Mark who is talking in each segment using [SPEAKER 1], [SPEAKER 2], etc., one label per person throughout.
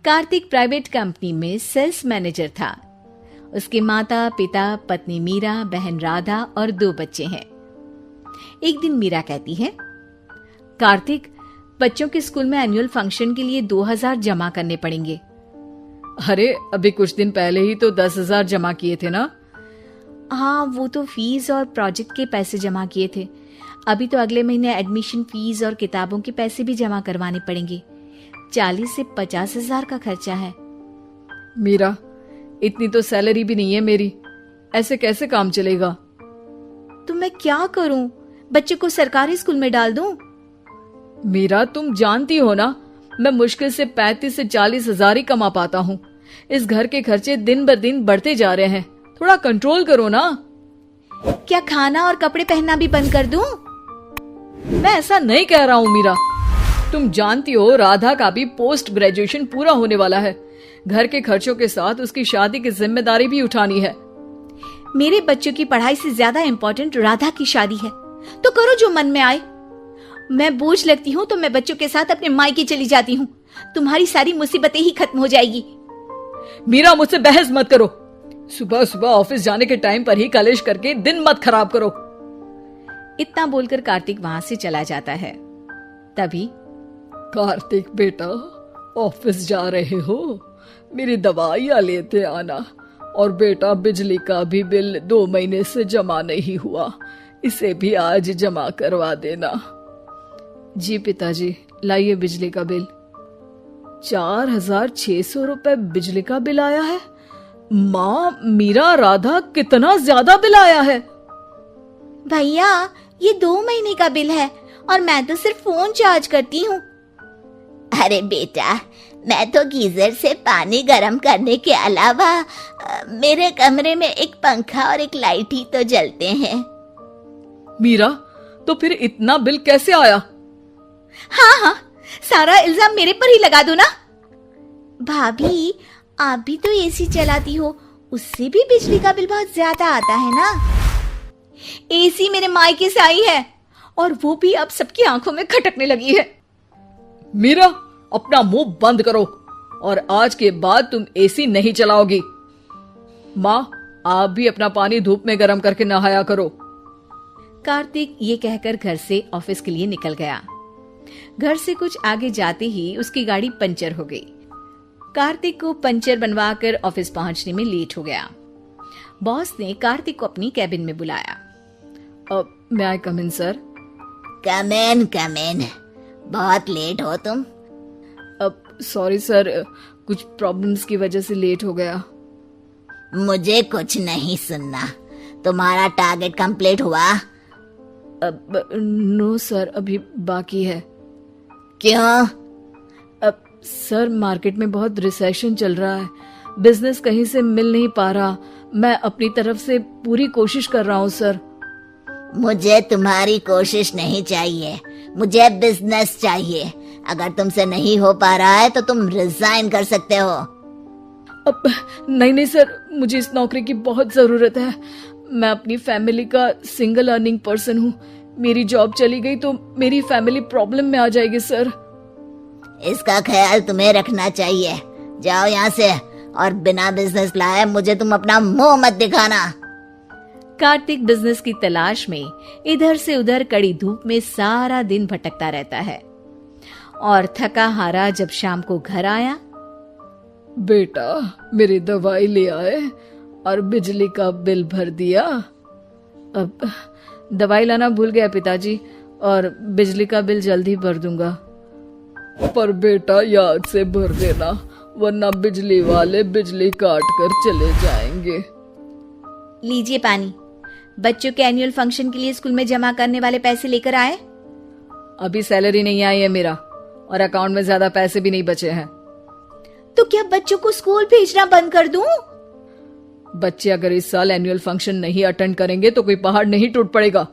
[SPEAKER 1] Kartik private company में sales manager था। उसके माता पिता, पत्नी मीरा, बहन राधा और 2 बच्चे हैं। एक दिन मीरा कहती है, कार्तिक, बच्चों के स्कूल में एनुअल फंक्शन के लिए 2000 जमा करने पड़ेंगे।
[SPEAKER 2] अरे अभी कुछ दिन पहले ही तो 10,000 जमा किए थे ना।
[SPEAKER 1] हाँ, वो तो फीस और प्रोजेक्ट के पैसे जमा किए थे। अभी तो अगले महीने एडमिशन फीस और किताबों के पैसे भी जमा करवाने पड़ेंगे। 40 से 50 हजार का खर्चा है।
[SPEAKER 2] मीरा, इतनी तो सैलरी भी नहीं है मेरी, ऐसे कैसे काम चलेगा?
[SPEAKER 1] तो मैं क्या करूं? बच्चे को सरकारी स्कूल में डाल दूं?
[SPEAKER 2] मीरा, तुम जानती हो ना, मैं मुश्किल से 35 से 40 हजार ही कमा पाता हूँ। इस घर के खर्चे दिन ब दिन बढ़ते जा रहे हैं, थोड़ा कंट्रोल करो ना।
[SPEAKER 1] क्या खाना और कपड़े पहनना भी बंद कर दूं?
[SPEAKER 2] मैं ऐसा नहीं कह रहा हूँ मीरा। तुम जानती हो राधा का भी पोस्ट ग्रेजुएशन पूरा होने वाला है। घर के खर्चों के साथ उसकी शादी की जिम्मेदारी भी उठानी है।
[SPEAKER 1] मेरे बच्चों की पढ़ाई से ज्यादा इम्पोर्टेंट राधा की शादी है, तो करो जो मन में आए। मैं बोझ लगती हूँ तो मैं बच्चों के साथ अपने मायके चली जाती हूँ। तुम्हारी सारी मुसीबतें ही खत्म हो जाएगी।
[SPEAKER 2] मीरा, मुझसे बहस मत करो। सुबह सुबह ऑफिस जाने के टाइम पर ही कलेश करके दिन मत खराब करो।
[SPEAKER 1] इतना बोलकर कार्तिक वहां से चला जाता है। तभी,
[SPEAKER 2] कार्तिक बेटा, ऑफिस जा रहे हो? मेरी दवाइयां लेते आना। और बेटा, बिजली का भी बिल 2 महीने से जमा नहीं हुआ, इसे भी आज जमा करवा देना। जी पिताजी, लाइए बिजली का बिल। 4,600 रुपए बिजली का बिल आया है। माँ, मीरा, राधा, कितना ज्यादा बिल आया है।
[SPEAKER 1] भैया, ये 2 महीने का बिल है और मैं तो सिर्फ फोन चार्ज करती हूँ।
[SPEAKER 3] अरे बेटा, मैं तो गीजर से पानी गर्म करने के अलावा मेरे कमरे में एक पंखा और एक लाइट ही तो जलते हैं।
[SPEAKER 2] मीरा, तो फिर इतना बिल कैसे आया?
[SPEAKER 1] हाँ, सारा इल्जाम मेरे पर ही लगा दो ना। भाभी, आप भी तो एसी चलाती हो, उससे भी बिजली का बिल बहुत ज्यादा आता है ना। एसी मेरे मायके से आई है और वो भी अब सबकी आंखों में खटकने लगी है।
[SPEAKER 2] मीरा, अपना मुंह बंद करो और आज के बाद तुम एसी नहीं चलाओगी। माँ, आप भी अपना पानी धूप में गर्म करके नहाया करो।
[SPEAKER 1] कार्तिक ये कहकर घर से ऑफिस के लिए निकल गया। घर से कुछ आगे जाते ही उसकी गाड़ी पंचर हो गई। कार्तिक को पंचर बनवाकर ऑफिस पहुंचने में लेट हो गया। बॉस ने कार्तिक को अपनी कैबिन में बुलाया।
[SPEAKER 2] may I come in, sir?
[SPEAKER 3] Come in. बहुत लेट हो तुम।
[SPEAKER 2] सॉरी सर, कुछ प्रॉब्लम्स की वजह से लेट हो गया।
[SPEAKER 3] मुझे कुछ नहीं सुनना। तुम्हारा टारगेट कंप्लीट हुआ?
[SPEAKER 2] नो सर, अभी बाकी है।
[SPEAKER 3] क्यों?
[SPEAKER 2] सर, मार्केट में बहुत रिसेशन चल रहा है, बिजनेस कहीं से मिल नहीं पा रहा। मैं अपनी तरफ से पूरी कोशिश कर रहा हूँ सर।
[SPEAKER 3] मुझे तुम्हारी कोशिश नहीं चाहिए, मुझे बिजनेस चाहिए। अगर तुमसे नहीं हो पा रहा है तो तुम रिजाइन कर सकते हो।
[SPEAKER 2] नहीं सर, मुझे इस नौकरी की बहुत जरूरत है। मैं अपनी फैमिली का सिंगल अर्निंग पर्सन हूँ। मेरी जॉब चली गई तो मेरी फैमिली प्रॉब्लम में आ जाएगी सर।
[SPEAKER 3] इसका ख्याल तुम्हें रखना चाहिए। जाओ यहाँ से, और बिना बिजनेस लाए मुझे तुम अपना मुंह मत दिखाना।
[SPEAKER 1] कार्तिक बिजनेस की तलाश में इधर से उधर कड़ी धूप में सारा दिन भटकता रहता है और थका हारा जब शाम को घर आया।
[SPEAKER 2] बेटा, मेरी दवाई ले आए और बिजली का बिल भर दिया? अब दवाई लाना भूल गया पिताजी, और बिजली का बिल जल्दी भर दूंगा। पर बेटा, याद से भर देना, वरना बिजली वाले बिजली काट कर चले जाएंगे।
[SPEAKER 1] लीजिए पानी। बच्चों के एनुअल फंक्शन के लिए स्कूल में जमा करने वाले पैसे लेकर आए?
[SPEAKER 2] अभी सैलरी नहीं आई है मेरा, और अकाउंट में ज्यादा पैसे भी नहीं बचे हैं।
[SPEAKER 1] तो क्या बच्चों को स्कूल भेजना बंद कर दूं?
[SPEAKER 2] बच्चे अगर इस साल एनुअल फंक्शन नहीं अटेंड करेंगे तो कोई पहाड़ नहीं टूट पड़ेगा।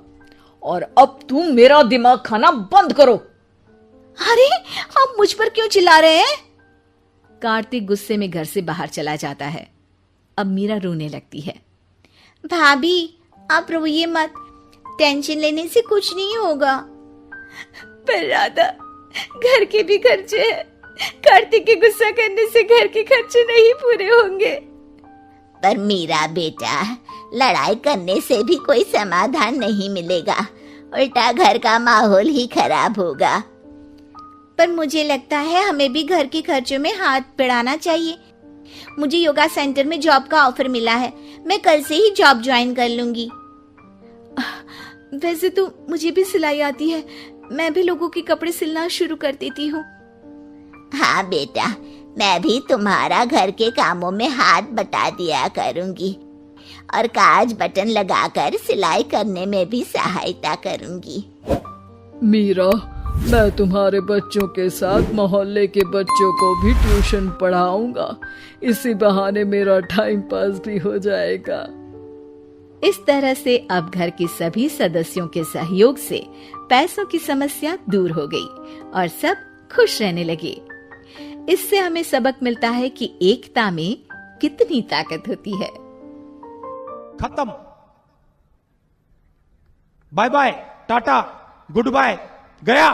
[SPEAKER 2] और अब तुम मेरा दिमाग खाना बंद करो।
[SPEAKER 1] अरे, आप मुझ पर क्यों चिल्ला रहे हैं? कार्तिक गुस्से में घर से बाहर चला जाता है। अब मीरा रोने लगती है। भाभी, आप रोइए मत, टेंशन लेने से कुछ नहीं होगा। पर राधा, घर के भी खर्चे हैं, कार्तिक के गुस्सा करने से घर के खर्चे नहीं पूरे होंगे।
[SPEAKER 3] पर मीरा बेटा, लड़ाई करने से भी कोई समाधान नहीं मिलेगा, उल्टा घर का माहौल ही खराब होगा।
[SPEAKER 1] पर मुझे लगता है हमें भी घर के खर्चों में हाथ बढ़ाना चाहिए। मुझे योगा सेंटर में जॉब का ऑफर मिला है, मैं कल से ही जॉब ज्वाइन कर लूंगी। वैसे तो मुझे भी सिलाई आती है, मैं भी लोगों के कपड़े सिलना शुरू कर देती हूँ।
[SPEAKER 3] हाँ बेटा, मैं भी तुम्हारा घर के कामों में हाथ बटा दिया करूंगी और काज बटन लगाकर सिलाई करने में भी सहायता करूंगी।
[SPEAKER 2] मीरा, मैं तुम्हारे बच्चों के साथ मोहल्ले के बच्चों को भी ट्यूशन पढ़ाऊंगा। इसी बहाने मेरा टाइम पास भी हो जाएगा।
[SPEAKER 1] इस तरह से अब घर के सभी सदस्यों के सहयोग से पैसों की समस्या दूर हो गई और सब खुश रहने लगे। इससे हमें सबक मिलता है कि एकता में कितनी ताकत होती है।
[SPEAKER 4] खत्म। Bye bye, tata, goodbye, गया।